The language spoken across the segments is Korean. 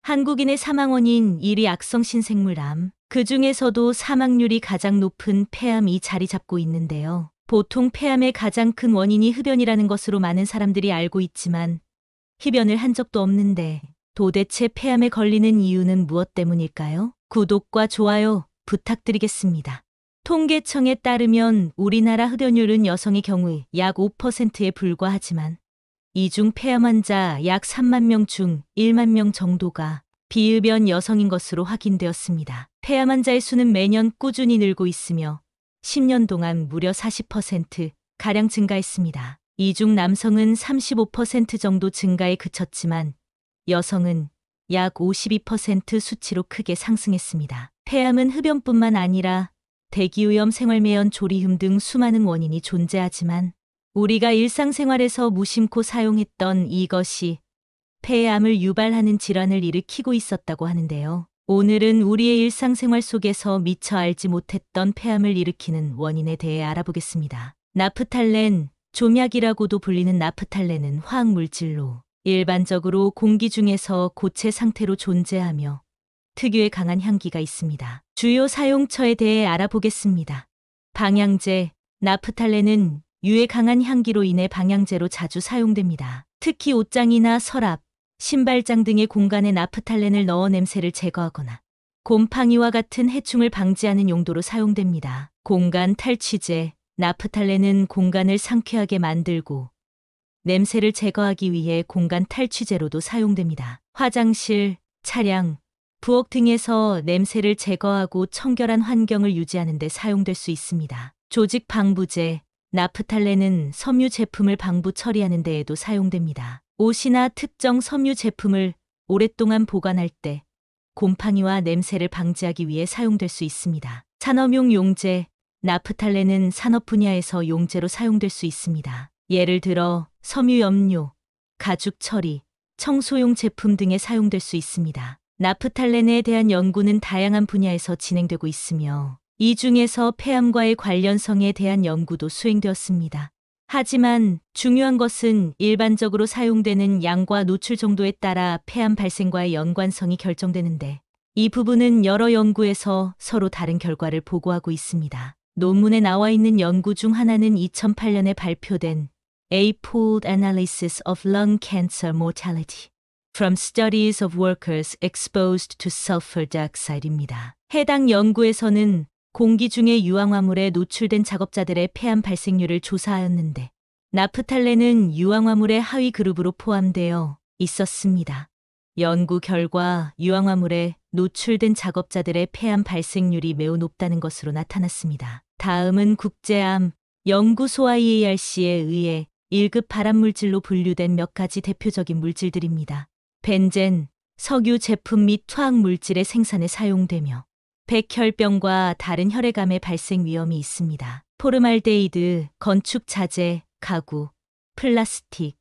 한국인의 사망 원인 1위 악성 신생물암. 그 중에서도 사망률이 가장 높은 폐암이 자리 잡고 있는데요. 보통 폐암의 가장 큰 원인이 흡연이라는 것으로 많은 사람들이 알고 있지만 흡연을 한 적도 없는데 도대체 폐암에 걸리는 이유는 무엇 때문일까요? 구독과 좋아요 부탁드리겠습니다. 통계청에 따르면 우리나라 흡연율은 여성의 경우 약 5%에 불과하지만 이 중 폐암 환자 약 3만 명 중 1만 명 정도가 비흡연 여성인 것으로 확인되었습니다. 폐암 환자의 수는 매년 꾸준히 늘고 있으며 10년 동안 무려 40%가량 증가했습니다. 이 중 남성은 35% 정도 증가에 그쳤지만 여성은 약 52% 수치로 크게 상승했습니다. 폐암은 흡연뿐만 아니라 대기오염, 생활매연, 조리흠 등 수많은 원인이 존재하지만 우리가 일상생활에서 무심코 사용했던 이것이 폐암을 유발하는 질환을 일으키고 있었다고 하는데요. 오늘은 우리의 일상생활 속에서 미처 알지 못했던 폐암을 일으키는 원인에 대해 알아보겠습니다. 나프탈렌, 좀약이라고도 불리는 나프탈렌은 화학물질로 일반적으로 공기 중에서 고체 상태로 존재하며 특유의 강한 향기가 있습니다. 주요 사용처에 대해 알아보겠습니다. 방향제, 나프탈렌은 유의 강한 향기로 인해 방향제로 자주 사용됩니다. 특히 옷장이나 서랍, 신발장 등의 공간에 나프탈렌을 넣어 냄새를 제거하거나 곰팡이와 같은 해충을 방지하는 용도로 사용됩니다. 공간 탈취제, 나프탈렌은 공간을 상쾌하게 만들고 냄새를 제거하기 위해 공간 탈취제로도 사용됩니다. 화장실, 차량, 부엌 등에서 냄새를 제거하고 청결한 환경을 유지하는 데 사용될 수 있습니다. 조직 방부제, 나프탈렌은 섬유 제품을 방부 처리하는 데에도 사용됩니다. 옷이나 특정 섬유 제품을 오랫동안 보관할 때 곰팡이와 냄새를 방지하기 위해 사용될 수 있습니다. 산업용 용제, 나프탈렌은 산업 분야에서 용제로 사용될 수 있습니다. 예를 들어 섬유 염료, 가죽 처리, 청소용 제품 등에 사용될 수 있습니다. 나프탈렌에 대한 연구는 다양한 분야에서 진행되고 있으며 이 중에서 폐암과의 관련성에 대한 연구도 수행되었습니다. 하지만 중요한 것은 일반적으로 사용되는 양과 노출 정도에 따라 폐암 발생과의 연관성이 결정되는데 이 부분은 여러 연구에서 서로 다른 결과를 보고하고 있습니다. 논문에 나와 있는 연구 중 하나는 2008년에 발표된 A Pooled Analysis of Lung Cancer Mortality from Studies of Workers Exposed to Sulfur Dioxide입니다. 해당 연구에서는 공기 중의 유황화물에 노출된 작업자들의 폐암 발생률을 조사하였는데 나프탈렌은 유황화물의 하위 그룹으로 포함되어 있었습니다. 연구 결과 유황화물에 노출된 작업자들의 폐암 발생률이 매우 높다는 것으로 나타났습니다. 다음은 국제암 연구소 IARC에 의해 1급 발암물질로 분류된 몇 가지 대표적인 물질들입니다. 벤젠, 석유 제품 및 화학물질의 생산에 사용되며 백혈병과 다른 혈액암의 발생 위험이 있습니다. 포르말데히드, 건축 자재, 가구, 플라스틱,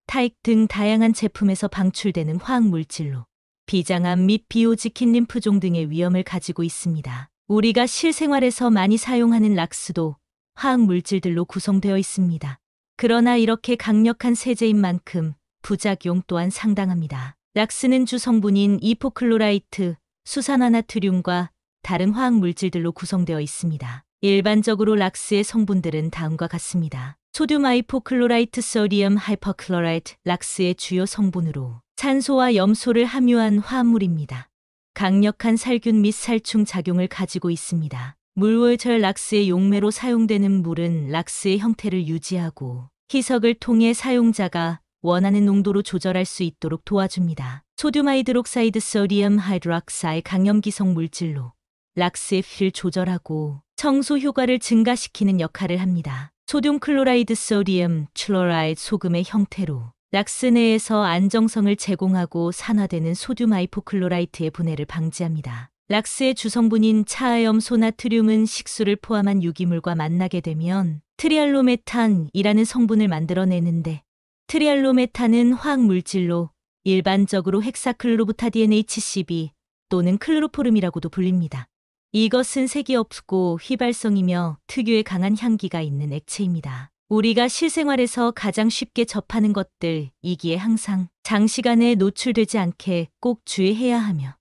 타익 등 다양한 제품에서 방출되는 화학물질로 비장암 및 비호지킨 림프종 등의 위험을 가지고 있습니다. 우리가 실생활에서 많이 사용하는 락스도 화학물질들로 구성되어 있습니다. 그러나 이렇게 강력한 세제인 만큼 부작용 또한 상당합니다. 락스는 주 성분인 이포클로라이트, 수산화나트륨과 다른 화학물질들로 구성되어 있습니다. 일반적으로 락스의 성분들은 다음과 같습니다. 소듐 아이포클로라이트, 소디움 하이퍼클로라이트, 락스의 주요 성분으로 산소와 염소를 함유한 화합물입니다. 강력한 살균 및 살충 작용을 가지고 있습니다. 물월절 락스의 용매로 사용되는 물은 락스의 형태를 유지하고 희석을 통해 사용자가 원하는 농도로 조절할 수 있도록 도와줍니다. 소듐 하이드록사이드, 소디움 하이드록사이드 강염기성 물질로 락스의 필 조절하고 청소 효과를 증가시키는 역할을 합니다. 소듐 클로라이드, 소디움 클로라이드 소금의 형태로 락스 내에서 안정성을 제공하고 산화되는 소듐 아이포클로라이트의 분해를 방지합니다. 락스의 주성분인 차염소 나트륨은 식수를 포함한 유기물과 만나게 되면 트리알로메탄이라는 성분을 만들어내는데 트리알로메탄은 화학물질로 일반적으로 헥사클로로부타디엔 HCB 또는 클로로포름이라고도 불립니다. 이것은 색이 없고 휘발성이며 특유의 강한 향기가 있는 액체입니다. 우리가 실생활에서 가장 쉽게 접하는 것들이기에 항상 장시간에 노출되지 않게 꼭 주의해야 하며,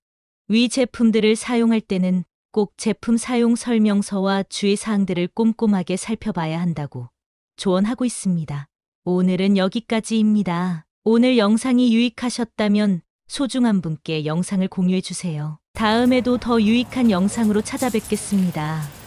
위 제품들을 사용할 때는 꼭 제품 사용 설명서와 주의사항들을 꼼꼼하게 살펴봐야 한다고 조언하고 있습니다. 오늘은 여기까지입니다. 오늘 영상이 유익하셨다면 소중한 분께 영상을 공유해 주세요. 다음에도 더 유익한 영상으로 찾아뵙겠습니다.